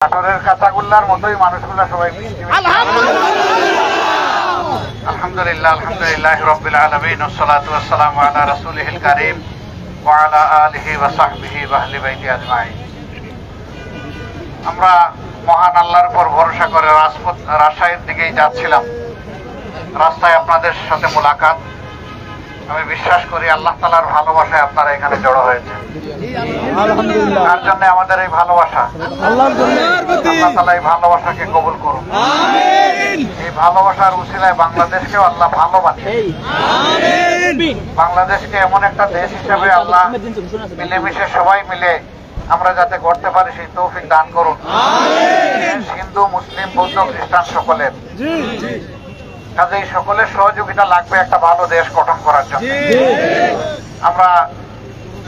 নাটোরের কাঁচাগোল্লার মতোই মানুষগুলা সবাই মিষ্টি আলহামদুলিল্লাহ আলহামদুলিল্লাহ রাব্বিল আলামিন ওয়াসসালাতু ওয়াসসালামু আলা রাসূলিহিল কারীম ওয়া আলা আলিহি ওয়া সাহবিহি ওয়া আহলি বাইতি আজমাইন। আমরা মহান আল্লাহর উপর ভরসা করে রাজশাহীর দিকেই যাচ্ছিলাম। রাস্তায় আপনাদের সাথে মোলাকাত। আমি বিশ্বাস করি আল্লাহ তাআলার ভালোবাসায় আপনারা এখানে জড়ো হয়েছে। আলহামদুলিল্লাহ। তার জন্য আমাদের এই ভালোবাসা আল্লাহর জন্য। আল্লাহ তাআলা এই ভালোবাসাকে কবুল করুন। আমিন। এই ভালোবাসার উসিলায় বাংলাদেশকেও আল্লাহ ভালোবাসেন। আমিন। বাংলাদেশকে এমন একটা দেশ হিসেবে আল্লাহ মিলেমিশে সবাই মিলে আমরা যাতে করতে পারি সেই তৌফিক দান করুন। আমিন। হিন্দু মুসলিম বৌদ্ধ খ্রিস্টান সকলের কাজেই সকলের সহযোগিতা লাগবে একটা ভালো দেশ গঠন করার জন্য। আমরা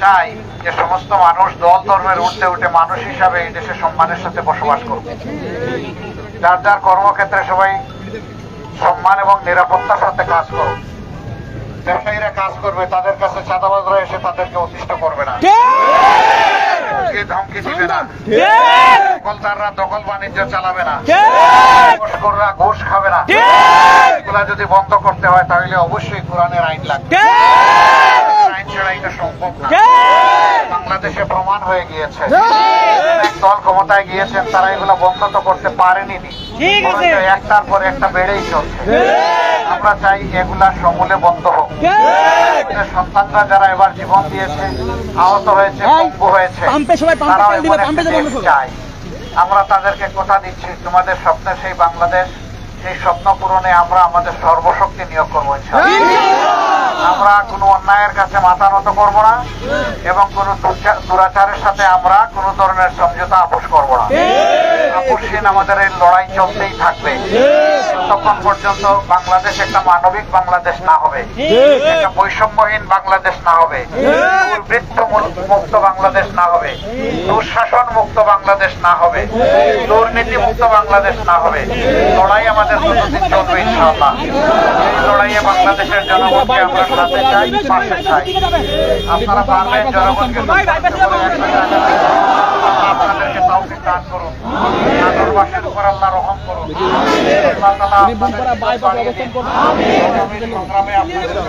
চাই যে সমস্ত মানুষ দল ধর্মের ঊর্ধ্বে উঠে মানুষ হিসাবে এই দেশে সম্মানের সাথে বসবাস করবে। যার যার কর্মক্ষেত্রে সবাই সম্মান এবং নিরাপত্তার সাথে কাজ করবে। ব্যবসায়ীরা কাজ করবে, তাদের কাছে চাঁদাবাজরা এসে তাদেরকে অতিষ্ঠ করবে না, ধমকি দিবে না, দখলদাররা দখল বাণিজ্য চালাবে না, ঘুষখোররা ঘুষ খাবে না। এগুলা যদি বন্ধ করতে হয় তাহলে অবশ্যই কোরআনের আইন লাগবে। আইন ছাড়া এটা সম্ভব না। বাংলাদেশে প্রমাণ হয়ে গিয়েছে এক দল ক্ষমতায় গিয়েছেন, তারা এগুলো বন্ধ তো করতে পারেনি, একটার পর একটা বেড়েই চলছে। আমরা চাই এগুলা সমূলে বন্ধ হোক। সন্তানরা যারা এবার জীবন দিয়েছে, আহত হয়েছে, পঙ্গু হয়েছে, তারাও এমন একটা দেশ চায়। আমরা তাদেরকে কথা দিচ্ছি, তোমাদের স্বপ্নের সেই বাংলাদেশ, সেই স্বপ্ন পূরণে আমরা আমাদের সর্বশক্তি নিয়োগ করবো। আমরা কোনো অন্যায়ের কাছে মাথা নত করবো না এবং কোনো দুরাচারের সাথে আমরা কোনো ধরনের সমঝোতা আপোষ করবো না। আপোষহীন আমাদের এই লড়াই চলতেই থাকবে ততক্ষণ পর্যন্ত বাংলাদেশ একটা মানবিক বাংলাদেশ না হবে, একটা বৈষম্যহীন বাংলাদেশ না হবে, দুর্বৃত্ত মুক্ত বাংলাদেশ না হবে, দুঃশাসন মুক্ত বাংলাদেশ না হবে, দুর্নীতি মুক্ত বাংলাদেশ না হবে। লড়াই আমাদের যতদিন চলবে ইনশাআল্লাহ। এই লড়াইয়ে বাংলাদেশের জনগণকে আমরা সাথে চাই, পাশে চাই। আপনারা পারবেন জনগণকে আপনাদেরকে তৌফিক দান করুন। নাটোরবাসীর উপর আল্লাহ রহম করুন। আল্লাহ তাআলা আপনাদের সংগ্রামে আপনাদের